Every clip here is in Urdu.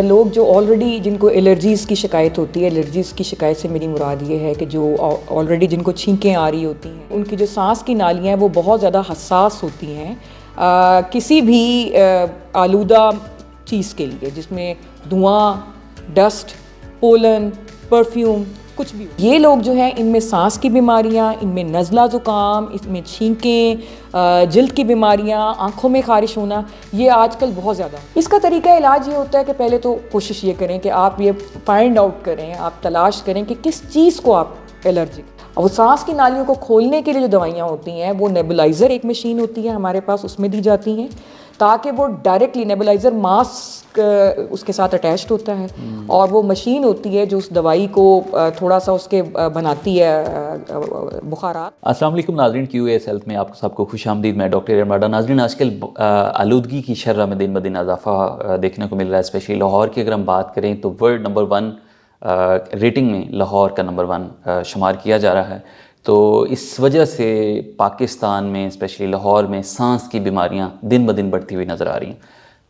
لوگ جو آلریڈی جن کو الرجیز کی شکایت ہوتی ہے، الرجیز کی شکایت سے میری مراد یہ ہے کہ جو آلریڈی جن کو چھینکیں آ رہی ہوتی ہیں، ان کی جو سانس کی نالیاں ہیں وہ بہت زیادہ حساس ہوتی ہیں کسی بھی آلودہ چیز کے لیے، جس میں دھواں، ڈسٹ، پولن، پرفیوم، کچھ بھی. یہ لوگ جو ہیں ان میں سانس کی بیماریاں، ان میں نزلہ زکام، اس میں چھینکیں، جلد کی بیماریاں، آنکھوں میں خارش ہونا، یہ آج کل بہت زیادہ. اس کا طریقہ علاج یہ ہوتا ہے کہ پہلے تو کوشش یہ کریں کہ آپ یہ فائنڈ آؤٹ کریں، آپ تلاش کریں کہ کس چیز کو آپ الرجک. اور سانس کی نالیوں کو کھولنے کے لیے جو دوائیاں ہوتی ہیں وہ نیبولائزر ایک مشین ہوتی ہے ہمارے پاس، اس میں دی جاتی ہیں تاکہ وہ ڈائریکٹلی نیبولائزر ماسک اس کے ساتھ اٹیچڈ ہوتا ہے اور وہ مشین ہوتی ہے جو اس دوائی کو تھوڑا سا اس کے بناتی ہے بخارات. السلام علیکم ناظرین، کیو ایس ہیلتھ میں آپ سب کو خوش آمدید. میں ڈاکٹر ارماڈا. ناظرین، آج کل آلودگی کی شرح میں دن بدن اضافہ دیکھنے کو مل رہا ہے. اسپیشلی لاہور کی اگر ہم بات کریں تو ورلڈ نمبر 1 ریٹنگ میں لاہور کا نمبر 1 شمار کیا جا رہا ہے. تو اس وجہ سے پاکستان میں اسپیشلی لاہور میں سانس کی بیماریاں دن بدن بڑھتی ہوئی نظر آ رہی ہیں.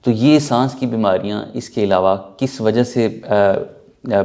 تو یہ سانس کی بیماریاں اس کے علاوہ کس وجہ سے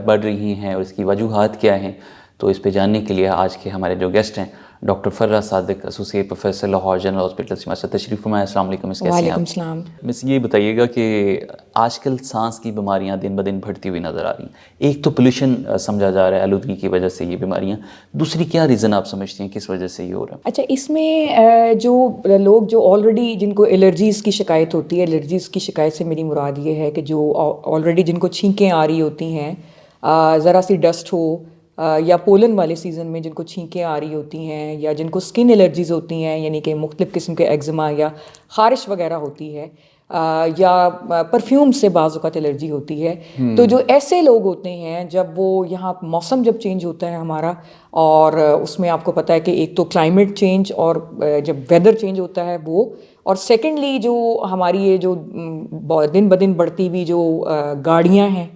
بڑھ رہی ہیں اور اس کی وجوہات کیا ہیں، تو اس پہ جاننے کے لیے آج کے ہمارے جو گیسٹ ہیں doctor Farah Sadiq, associate professor, Lahore general hospital سے ہمارے ساتھ تشریف فرمائے. السلام علیکم. کیسے ہیں آپ؟ وعلیکم السلام. مس یہ بتائیے گا کہ آج کل سانس کی بیماریاں دن بدن بڑھتی ہوئی نظر آ رہی ہیں. ایک تو پولوشن سمجھا جا رہا ہے، آلودگی کی وجہ سے یہ بیماریاں. دوسری کیا ریزن آپ سمجھتے ہیں کس وجہ سے یہ ہو رہا ہے؟ اچھا، اس میں جو لوگ جو آلریڈی جن کو الرجیز کی شکایت ہوتی ہے، الرجیز کی شکایت سے میری مراد یہ ہے کہ جو آلریڈی جن کو چھینکیں آ رہی ہوتی ہیں، ذرا سی ڈسٹ ہو یا پولن والے سیزن میں جن کو چھینکیں آ رہی ہوتی ہیں، یا جن کو سکن الرجیز ہوتی ہیں، یعنی کہ مختلف قسم کے ایگزما یا خارش وغیرہ ہوتی ہے، یا پرفیوم سے بعض اوقات الرجی ہوتی ہے. تو جو ایسے لوگ ہوتے ہیں، جب وہ یہاں موسم جب چینج ہوتا ہے ہمارا، اور اس میں آپ کو پتہ ہے کہ ایک تو کلائمیٹ چینج اور جب ویدر چینج ہوتا ہے وہ، اور سیکنڈلی جو ہماری یہ جو دن بدن بڑھتی ہوئی جو گاڑیاں ہیں،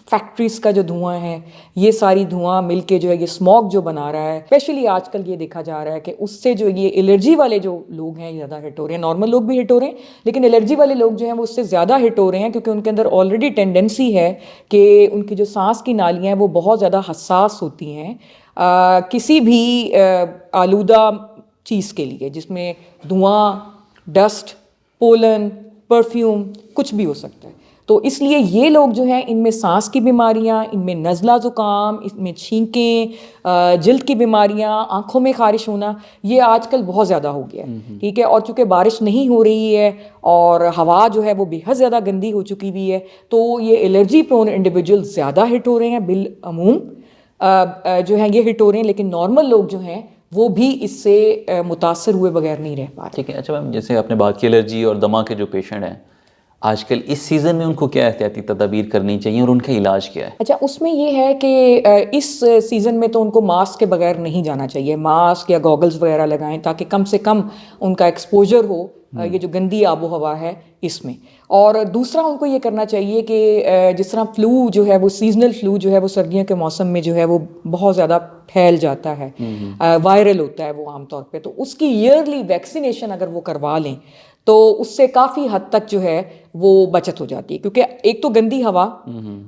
فیکٹریز کا جو دھواں ہے، یہ ساری دھواں مل کے جو ہے یہ اسموگ جو بنا رہا ہے. اسپیشلی آج کل یہ دیکھا جا رہا ہے کہ اس سے جو یہ الرجی والے جو لوگ ہیں زیادہ ہٹ ہو رہے ہیں. نارمل لوگ بھی ہٹ ہو رہے ہیں، لیکن الرجی والے لوگ جو ہیں وہ اس سے زیادہ ہٹ ہو رہے ہیں، کیونکہ ان کے اندر آلریڈی ٹینڈنسی ہے کہ ان کی جو سانس کی نالیاں ہیں وہ بہت زیادہ حساس ہوتی ہیں کسی بھی آلودہ چیز کے لیے، جس میں دھواں، ڈسٹ، پولن، پرفیوم، کچھ بھی ہو سکتا ہے. تو اس لیے یہ لوگ جو ہیں ان میں سانس کی بیماریاں، ان میں نزلہ زکام، ان میں چھینکیں، جلد کی بیماریاں، آنکھوں میں خارش ہونا، یہ آج کل بہت زیادہ ہو گیا ہے. ٹھیک ہے، اور چونکہ بارش نہیں ہو رہی ہے اور ہوا جو ہے وہ بے حد زیادہ گندی ہو چکی ہوئی ہے، تو یہ الرجی پرون انڈیویجول زیادہ ہٹ ہو رہے ہیں. بالعموم جو ہیں یہ ہٹ ہو رہے ہیں، لیکن نارمل لوگ جو ہیں وہ بھی اس سے متاثر ہوئے بغیر نہیں رہ پا رہے. ٹھیک ہے. اچھا میم، جیسے آپ نے بات کی الرجی اور دمہ کے جو پیشنٹ ہیں آج کل اس سیزن میں، ان کو کیا احتیاطی تدابیر کرنی چاہیے اور ان کا علاج کیا ہے؟ اچھا، اس میں یہ ہے کہ اس سیزن میں تو ان کو ماسک کے بغیر نہیں جانا چاہیے. ماسک یا گوگلز وغیرہ لگائیں تاکہ کم سے کم ان کا ایکسپوجر ہو یہ جو گندی آب و ہوا ہے اس میں. اور دوسرا ان کو یہ کرنا چاہیے کہ جس طرح فلو جو ہے وہ سیزنل فلو جو ہے وہ سردیوں کے موسم میں جو ہے وہ بہت زیادہ پھیل جاتا ہے، وائرل ہوتا ہے وہ عام طور پہ، تو اس کی ایئرلی ویکسینیشن اگر وہ کروا لیں تو اس سے کافی حد تک جو ہے وہ بچت ہو جاتی ہے. کیونکہ ایک تو گندی ہوا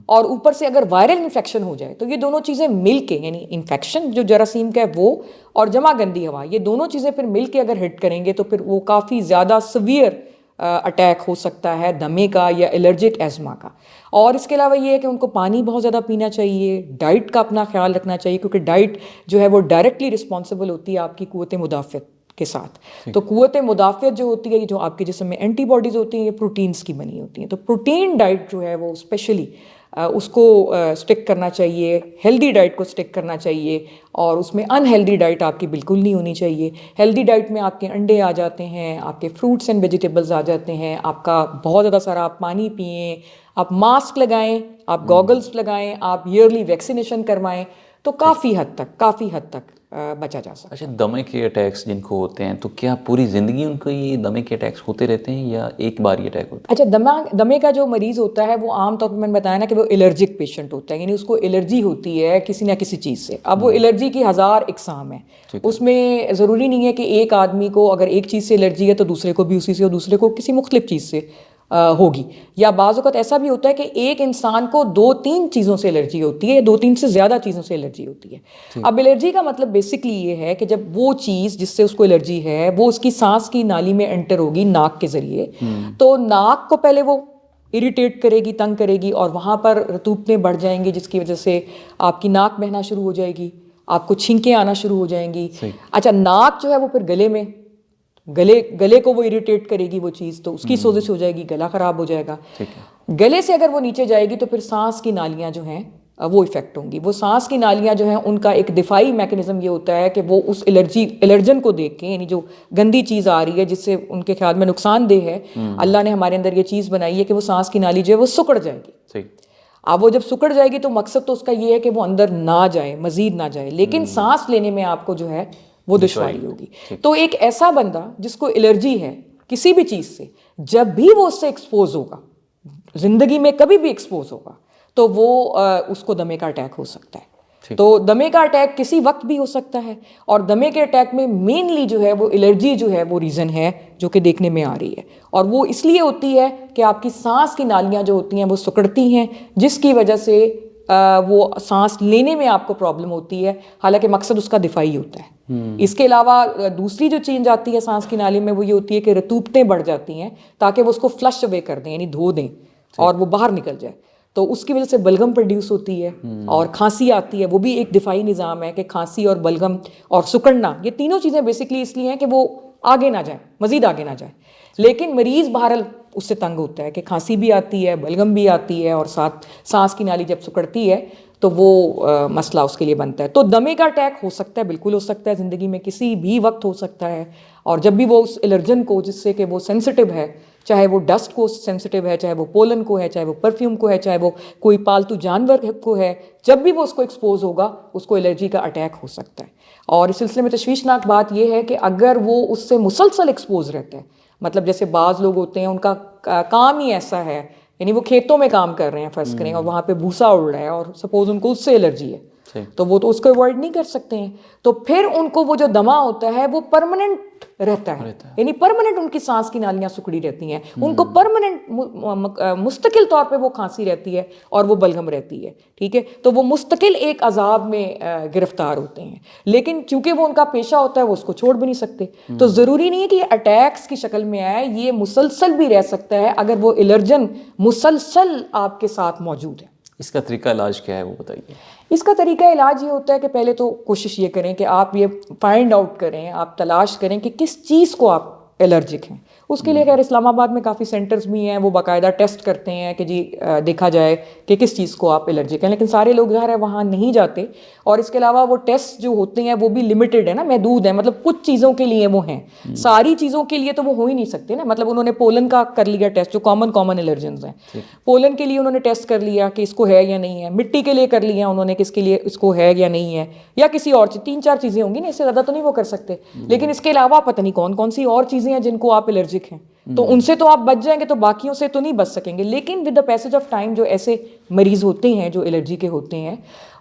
اور اوپر سے اگر وائرل انفیکشن ہو جائے تو یہ دونوں چیزیں مل کے، یعنی انفیکشن جو جراثیم کا ہے وہ، اور جمع گندی ہوا، یہ دونوں چیزیں پھر مل کے اگر ہٹ کریں گے تو پھر وہ کافی زیادہ سیویئر اٹیک ہو سکتا ہے دمے کا یا الرجک ایزما کا. اور اس کے علاوہ یہ ہے کہ ان کو پانی بہت زیادہ پینا چاہیے، ڈائٹ کا اپنا خیال رکھنا چاہیے، کیونکہ ڈائٹ جو ہے وہ ڈائریکٹلی رسپانسبل ہوتی ہے آپ کی قوت مدافعت کے ساتھ. تو قوت مدافعت جو ہوتی ہے، جو آپ کے جسم میں اینٹی باڈیز ہوتی ہیں، یہ پروٹینز کی بنی ہوتی ہیں. تو پروٹین ڈائٹ جو ہے وہ اسپیشلی اس کو سٹک کرنا چاہیے، ہیلدی ڈائٹ کو سٹک کرنا چاہیے، اور اس میں ان ہیلدی ڈائٹ آپ کی بالکل نہیں ہونی چاہیے. ہیلدی ڈائٹ میں آپ کے انڈے آ جاتے ہیں، آپ کے فروٹس اینڈ ویجیٹیبلز آ جاتے ہیں، آپ کا بہت زیادہ سارا آپ پانی پئیں، آپ ماسک لگائیں، آپ گوگلز لگائیں، آپ ایئرلی ویکسینیشن کروائیں، تو کافی حد تک بچا جا سکتا ہے. اچھا، دمے کے اٹیکس جن کو ہوتے ہیں تو کیا پوری زندگی ان کو یہ دمے کے اٹیکس ہوتے رہتے ہیں یا ایک بار یہ اٹیک ہوتا ہے؟ اچھا، دمے کا جو مریض ہوتا ہے وہ عام طور پر میں نے بتایا نا کہ وہ الرجک پیشنٹ ہوتا ہے، یعنی اس کو الرجی ہوتی ہے کسی نہ کسی چیز سے. اب وہ الرجی کی 1000 اقسام ہیں، اس میں ضروری نہیں ہے کہ ایک آدمی کو اگر ایک چیز سے الرجی ہے تو دوسرے کو بھی اسی سے، اور دوسرے کو کسی مختلف چیز سے. ہوگی. یا بعض اوقات ایسا بھی ہوتا ہے کہ ایک انسان کو 2-3 چیزوں سے الرجی ہوتی ہے یا 2-3 سے زیادہ چیزوں سے الرجی ہوتی ہے. اب الرجی کا مطلب بیسکلی یہ ہے کہ جب وہ چیز جس سے اس کو الرجی ہے وہ اس کی سانس کی نالی میں انٹر ہوگی ناک کے ذریعے, تو ناک کو پہلے وہ اریٹیٹ کرے گی, تنگ کرے گی, اور وہاں پر رطوبتیں بڑھ جائیں گی جس کی وجہ سے آپ کی ناک بہنا شروع ہو جائے گی, آپ کو چھینکیں آنا شروع ہو جائیں گی. اچھا, ناک جو ہے وہ پھر گلے میں, گلے کو وہ اریٹیٹ کرے گی وہ چیز, تو اس کی سوزش ہو جائے گی, گلا خراب ہو جائے گا. گلے سے اگر وہ نیچے جائے گی تو پھر سانس کی نالیاں جو ہیں وہ افیکٹ ہوں گی. وہ سانس کی نالیاں جو ہیں ان کا ایک دفاعی میکانزم یہ ہوتا ہے کہ وہ اس الرجن کو دیکھ کے, یعنی جو گندی چیز آ رہی ہے جس سے ان کے خیال میں نقصان دہ ہے, اللہ نے ہمارے اندر یہ چیز بنائی ہے کہ وہ سانس کی نالی جو ہے وہ سکڑ جائے گی. اب وہ جب سکڑ جائے گی تو مقصد تو اس کا یہ ہے کہ وہ اندر نہ جائے, مزید نہ جائے, لیکن سانس لینے میں آپ کو جو ہے وہ دشواری ہوگی. تو ایک ایسا بندہ جس کو الرجی ہے کسی بھی چیز سے, جب بھی وہ اس سے ایکسپوز ہوگا, زندگی میں کبھی بھی ایکسپوز ہوگا, تو وہ اس کو دمے کا اٹیک ہو سکتا ہے. تو دمے کا اٹیک کسی وقت بھی ہو سکتا ہے, اور دمے کے اٹیک میں مینلی جو ہے وہ الرجی جو ہے وہ ریزن ہے جو کہ دیکھنے میں آ رہی ہے. اور وہ اس لیے ہوتی ہے کہ آپ کی سانس کی نالیاں جو ہوتی ہیں وہ سکڑتی ہیں, جس کی وجہ سے وہ سانس لینے میں آپ کو پرابلم ہوتی ہے, حالانکہ مقصد اس کا دفاعی ہوتا ہے. اس کے علاوہ دوسری جو چینج آتی ہے سانس کی نالی میں وہ یہ ہوتی ہے کہ رطوبتیں بڑھ جاتی ہیں تاکہ وہ اس کو فلش اوے کر دیں, یعنی دھو دیں اور وہ باہر نکل جائے. تو اس کی وجہ سے بلغم پروڈیوس ہوتی ہے اور کھانسی آتی ہے. وہ بھی ایک دفاعی نظام ہے کہ کھانسی اور بلغم اور سکڑنا, یہ تینوں چیزیں بیسکلی اس لیے ہیں کہ وہ آگے نہ جائیں, مزید آگے نہ جائیں. لیکن مریض بہرحال اس سے تنگ ہوتا ہے کہ کھانسی بھی آتی ہے, بلغم بھی آتی ہے, اور ساتھ سانس کی نالی جب سکڑتی ہے تو وہ مسئلہ اس کے لیے بنتا ہے. تو دمے کا اٹیک ہو سکتا ہے, بالکل ہو سکتا ہے, زندگی میں کسی بھی وقت ہو سکتا ہے. اور جب بھی وہ اس الرجن کو, جس سے کہ وہ سینسٹیو ہے, چاہے وہ ڈسٹ کو سینسٹیو ہے, چاہے وہ پولن کو ہے, چاہے وہ پرفیوم کو ہے, چاہے وہ کوئی پالتو جانور کو ہے, جب بھی وہ اس کو ایکسپوز ہوگا اس کو الرجی کا اٹیک ہو سکتا ہے. اور اس سلسلے میں تشویشناک بات یہ ہے کہ اگر وہ اس سے مسلسل ایکسپوز رہتا ہے, مطلب جیسے بعض لوگ ہوتے ہیں ان کا کام ہی ایسا ہے, یعنی وہ کھیتوں میں کام کر رہے ہیں فرض کریں, اور وہاں پہ بھوسا اڑ رہا ہے, اور سپوز ان کو اس سے الرجی ہے, تو وہ تو اس کو اوائڈ نہیں کر سکتے ہیں. تو پھر ان کو وہ جو دمہ ہوتا ہے وہ پرماننٹ رہتا ہے, یعنی پرماننٹ ان کی سانس کی نالیاں سکڑی رہتی ہیں, ان کو پرماننٹ مستقل طور پہ وہ کھانسی رہتی ہے اور وہ بلغم رہتی ہے. ٹھیک ہے, تو وہ مستقل ایک عذاب میں گرفتار ہوتے ہیں. لیکن چونکہ وہ ان کا پیشہ ہوتا ہے وہ اس کو چھوڑ بھی نہیں سکتے. تو ضروری نہیں ہے کہ یہ اٹیکس کی شکل میں آئے, یہ مسلسل بھی رہ سکتا ہے اگر وہ الرجن مسلسل آپ کے ساتھ موجود ہے. اس کا طریقہ علاج کیا ہے وہ بتائیے. اس کا طریقہ علاج یہ ہوتا ہے کہ پہلے تو کوشش یہ کریں کہ آپ یہ فائنڈ آؤٹ کریں, آپ تلاش کریں کہ کس چیز کو آپ الرجک ہیں. اس کے لیے خیر اسلام آباد میں کافی سینٹرز بھی ہیں, وہ باقاعدہ ٹیسٹ کرتے ہیں کہ جی دیکھا جائے کہ کس چیز کو آپ الرجک ہیں. لیکن سارے لوگ ظاہر ہے وہاں نہیں جاتے, اور اس کے علاوہ وہ ٹیسٹ جو ہوتے ہیں وہ بھی لمیٹڈ ہے نا, محدود ہیں. مطلب کچھ چیزوں کے لیے وہ ہیں, ساری چیزوں کے لیے تو وہ ہو ہی نہیں سکتے نا. مطلب انہوں نے پولن کا کر لیا ٹیسٹ, جو کامن الرجنز ہیں, پولن کے لیے انہوں نے ٹیسٹ کر لیا کہ اس کو ہے یا نہیں ہے. مٹی کے لیے کر لیا انہوں نے کہ اس کے لیے اس کو ہے یا نہیں ہے, یا کسی اور 3-4 چیزیں ہوں گی نا, اس سے زیادہ تو نہیں وہ کر سکتے. لیکن اس کے علاوہ پتہ نہیں کون کون سی اور چیزیں ہیں جن کو آپ الرجک ہیں, تو ان سے تو آپ بچ جائیں گے, تو باقیوں سے تو نہیں بچ سکیں گے. لیکن with the passage of time جو ایسے مریض ہوتے ہیں جو الرجی کے ہوتے ہیں,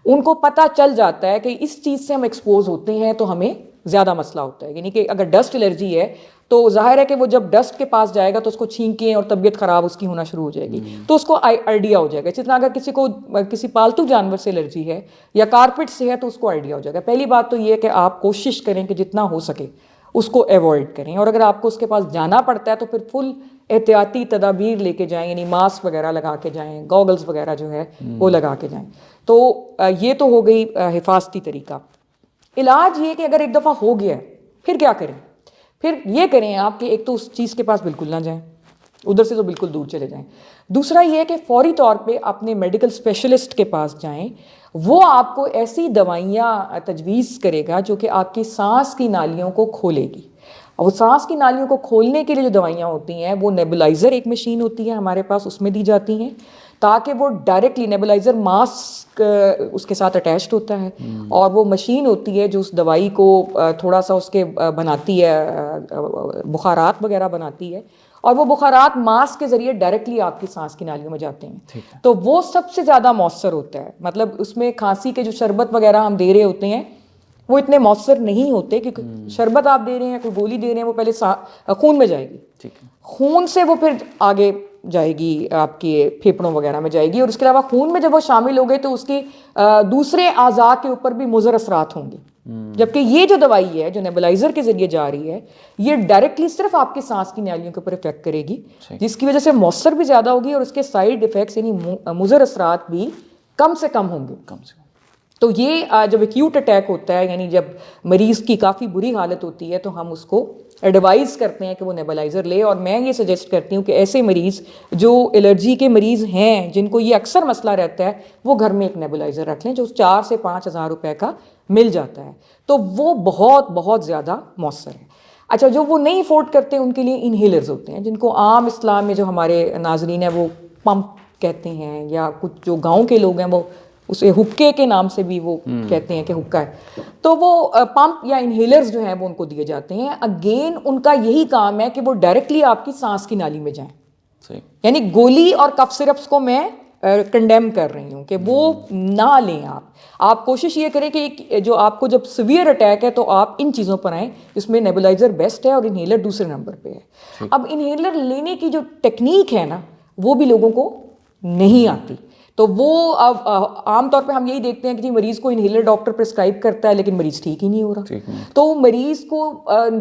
ان کو پتہ چل جاتا ہے کہ اس چیز سے ہم ایکسپوز ہوتے ہیں تو ہمیں زیادہ مسئلہ ہوتا ہے. یعنی کہ اگر ڈسٹ الرجی ہے تو ظاہر ہے کہ وہ جب ڈسٹ کے پاس جائے گا تو اس کو چھینکیں اور طبیعت خراب اس کی ہونا شروع ہو جائے گی, تو اس کو آئیڈیا ہو جائے گا. جتنا اگر کسی کو کسی پالتو جانور سے الرجی ہے یا کارپیٹ سے ہے تو اس کو آئیڈیا ہو جائے گا. پہلی بات تو یہ ہے کہ آپ کوشش کریں کہ جتنا ہو سکے اس کو ایوائڈ کریں, اور اگر آپ کو اس کے پاس جانا پڑتا ہے تو پھر فل احتیاطی تدابیر لے کے جائیں, یعنی ماسک وغیرہ لگا کے جائیں, گوگلز وغیرہ جو ہے وہ لگا کے جائیں. تو یہ تو ہو گئی حفاظتی طریقہ. علاج یہ کہ اگر ایک دفعہ ہو گیا ہے پھر کیا کریں. پھر یہ کریں آپ کہ ایک تو اس چیز کے پاس بالکل نہ جائیں, ادھر سے تو بالکل دور چلے جائیں. دوسرا یہ کہ فوری طور پہ اپنے میڈیکل اسپیشلسٹ کے پاس جائیں, وہ آپ کو ایسی دوائیاں تجویز کرے گا جو کہ آپ کی سانس کی نالیوں کو کھولے گی. اور وہ سانس کی نالیوں کو کھولنے کے لیے جو دوائیاں ہوتی ہیں وہ نیبولائزر ایک مشین ہوتی ہے ہمارے پاس, اس میں دی جاتی ہیں تاکہ وہ ڈائریکٹلی نیبولائزر ماسک اس کے ساتھ اٹیچڈ ہوتا ہے, اور وہ مشین ہوتی ہے جو اس دوائی کو تھوڑا سا اس کے بناتی ہے, بخارات وغیرہ بناتی ہے, اور وہ بخارات ماسک کے ذریعے ڈائریکٹلی آپ کی سانس کی نالیوں میں جاتے ہیں. تو وہ سب سے زیادہ مؤثر ہوتا ہے. مطلب اس میں کھانسی کے جو شربت وغیرہ ہم دے رہے ہوتے ہیں وہ اتنے مؤثر نہیں ہوتے, کیونکہ شربت آپ دے رہے ہیں, کوئی گولی دے رہے ہیں, وہ پہلے خون میں جائے گی, خون سے وہ پھر آگے جائے گی آپ کے پھیپھڑوں وغیرہ میں جائے گی, اور اس کے علاوہ خون میں جب وہ شامل ہو گئے تو اس کے دوسرے اعضاء کے اوپر بھی مضر اثرات ہوں گے. جبکہ یہ جو دوائی ہے جو نیبولائزر کے ذریعے جا رہی ہے یہ ڈائریکٹلی صرف آپ کی سانس کی نالیوں کے اوپر افیکٹ کرے گی, جس کی وجہ سے مؤثر بھی زیادہ ہوگی اور اس کے سائیڈ افیکٹس یعنی مضر اثرات بھی کم سے کم ہوں گے. تو یہ جب ایکیوٹ اٹیک ہوتا ہے, یعنی جب مریض کی کافی بری حالت ہوتی ہے, تو ہم اس کو ایڈوائز کرتے ہیں کہ وہ نیبولائزر لے. اور میں یہ سجیسٹ کرتی ہوں کہ ایسے مریض جو الرجی کے مریض ہیں, جن کو یہ اکثر مسئلہ رہتا ہے, وہ گھر میں ایک نیبولائزر رکھ لیں جو 4 سے 5 ہزار روپے کا مل جاتا ہے. تو وہ بہت بہت زیادہ مؤثر ہے. اچھا, جو وہ نہیں افورڈ کرتے ان کے لیے انہیلرز ہوتے ہیں, جن کو عام اسلام میں جو ہمارے ناظرین ہیں وہ پمپ کہتے ہیں, یا کچھ جو گاؤں کے لوگ ہیں وہ اسے حکے کے نام سے بھی وہ کہتے ہیں کہ حکا ہے. تو وہ پمپ یا انہیلرز جو ہیں وہ ان کو دیے جاتے ہیں. اگین ان کا یہی کام ہے کہ وہ ڈائریکٹلی آپ کی سانس کی نالی میں جائیں. یعنی گولی اور کف سرپس کو میں کنڈیم کر رہی ہوں کہ وہ نہ لیں. آپ کوشش یہ کریں کہ جو آپ کو جب سیویئر اٹیک ہے تو آپ ان چیزوں پر آئیں. اس میں نیبولائزر بیسٹ ہے اور انہیلر دوسرے نمبر پہ ہے. اب انہیلر لینے کی جو ٹیکنیک ہے نا وہ بھی لوگوں کو نہیں آتی. تو وہ اب عام طور پہ ہم یہی دیکھتے ہیں کہ جی مریض کو انہیلر ڈاکٹر پرسکرائب کرتا ہے لیکن مریض ٹھیک ہی نہیں ہو رہا. تو مریض کو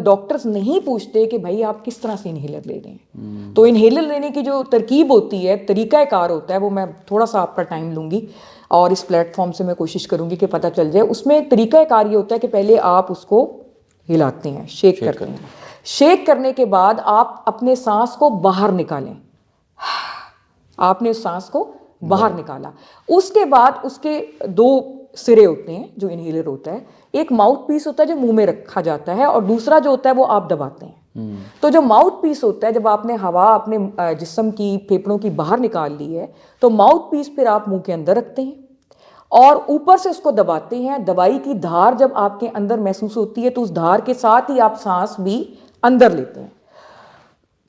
ڈاکٹرز نہیں پوچھتے کہ بھائی آپ کس طرح سے انہیلر لے رہے ہیں. تو انہیلر لینے کی جو ترکیب ہوتی ہے, طریقہ کار ہوتا ہے, وہ میں تھوڑا سا آپ کا ٹائم لوں گی اور اس پلیٹ فارم سے میں کوشش کروں گی کہ پتہ چل جائے. اس میں طریقہ کار یہ ہوتا ہے کہ پہلے آپ اس کو ہلاتے ہیں, شیک کرتے ہیں. شیک کرنے کے بعد آپ اپنے سانس کو باہر نکالیں. آپ نے اس سانس کو باہر نکالا. اس کے بعد اس کے 2 سرے ہوتے ہیں جو انہیلر ہوتا ہے. ایک ماؤتھ پیس ہوتا ہے جو منہ میں رکھا جاتا ہے, اور دوسرا جو ہوتا ہے وہ آپ دباتے ہیں. تو جو ماؤتھ پیس ہوتا ہے, جب آپ نے ہوا اپنے جسم کی پھیپھڑوں کی باہر نکال لی ہے تو ماؤتھ پیس پھر آپ منہ کے اندر رکھتے ہیں اور اوپر سے اس کو دباتے ہیں. دوائی کی دھار جب آپ کے اندر محسوس ہوتی ہے تو اس دھار کے ساتھ ہی آپ سانس بھی اندر لیتے ہیں,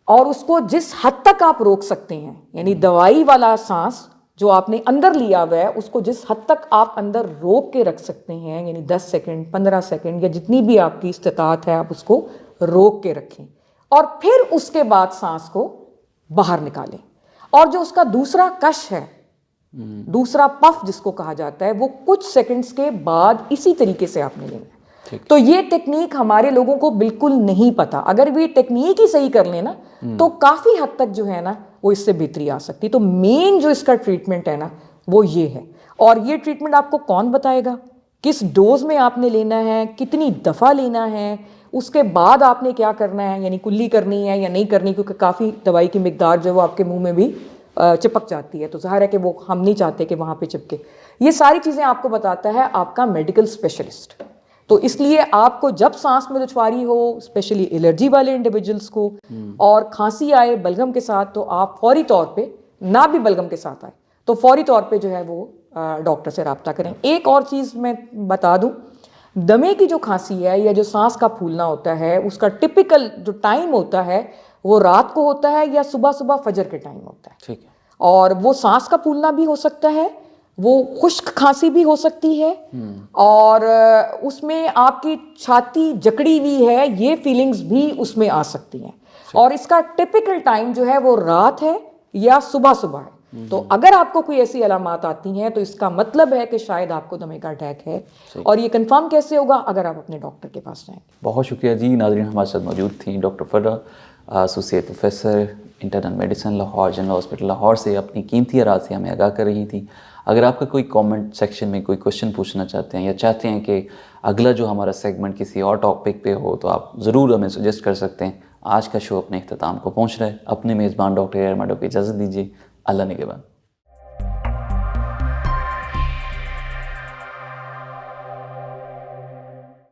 اور اس کو جس حد تک آپ روک سکتے ہیں, یعنی دوائی والا سانس جو آپ نے اندر لیا ہوا ہے اس کو جس حد تک آپ اندر روک کے رکھ سکتے ہیں, یعنی 10 سیکنڈ 15 سیکنڈ یا جتنی بھی آپ کی استطاعت ہے, آپ اس کو روک کے رکھیں اور پھر اس کے بعد سانس کو باہر نکالیں. اور جو اس کا دوسرا کش ہے, دوسرا پف جس کو کہا جاتا ہے, وہ کچھ سیکنڈز کے بعد اسی طریقے سے آپ نے لینا ہے. تو یہ ٹیکنیک ہمارے لوگوں کو بالکل نہیں پتا. اگر وہ یہ ٹیکنیک ہی صحیح کر لیں نا تو کافی حد تک جو ہے نا وہ اس سے بہتری آ سکتی. تو مین جو اس کا ٹریٹمنٹ ہے نا وہ یہ ہے. اور یہ ٹریٹمنٹ آپ کو کون بتائے گا, کس ڈوز میں آپ نے لینا ہے, کتنی دفعہ لینا ہے, اس کے بعد آپ نے کیا کرنا ہے, یعنی کلی کرنی ہے یا نہیں کرنی, کیونکہ کافی دوائی کی مقدار جو وہ آپ کے منہ میں بھی چپک جاتی ہے. تو ظاہر ہے کہ وہ ہم نہیں چاہتے کہ وہاں پہ چپکے. یہ ساری چیزیں آپ کو بتاتا ہے آپ کا میڈیکل اسپیشلسٹ. تو اس لیے آپ کو جب سانس میں دشواری ہو, اسپیشلی الرجی والے انڈیویجولس کو, اور کھانسی آئے بلغم کے ساتھ, تو آپ فوری طور پہ, نہ بھی بلغم کے ساتھ آئے تو فوری طور پہ جو ہے وہ ڈاکٹر سے رابطہ کریں. ایک اور چیز میں بتا دوں, دمے کی جو کھانسی ہے یا جو سانس کا پھولنا ہوتا ہے, اس کا ٹپیکل جو ٹائم ہوتا ہے وہ رات کو ہوتا ہے یا صبح فجر کے ٹائم ہوتا ہے. اور وہ سانس کا پھولنا بھی ہو سکتا ہے, وہ خشک کھانسی بھی ہو سکتی ہے, اور اس میں آپ کی چھاتی جکڑی ہوئی ہے, یہ فیلنگز بھی اس میں آ سکتی ہیں. اور اس کا ٹپیکل ٹائم جو ہے وہ رات ہے یا صبح ہے. تو اگر آپ کو کوئی ایسی علامات آتی ہیں تو اس کا مطلب ہے کہ شاید آپ کو دمے کا اٹیک ہے. اور یہ کنفرم کیسے ہوگا, اگر آپ اپنے ڈاکٹر کے پاس جائیں. بہت شکریہ جی. ناظرین ہمارے ساتھ موجود تھیں ڈاکٹر فرا, associate professor internal medicine Lahore, general hospital Lahore سے اپنی قیمتی آراء سے ہمیں آگاہ کر رہی تھی. اگر آپ کا کوئی کامنٹ سیکشن میں کوئی کوشچن پوچھنا چاہتے ہیں یا چاہتے ہیں کہ اگلا جو ہمارا سیگمنٹ کسی اور ٹاپک پہ ہو, تو آپ ضرور ہمیں سجیسٹ کر سکتے ہیں. آج کا شو اپنے اختتام کو پہنچ رہا ہے. اپنے میزبان ڈاکٹر اے آر ماڈو کو اجازت دیجیے. اللہ نگہبان.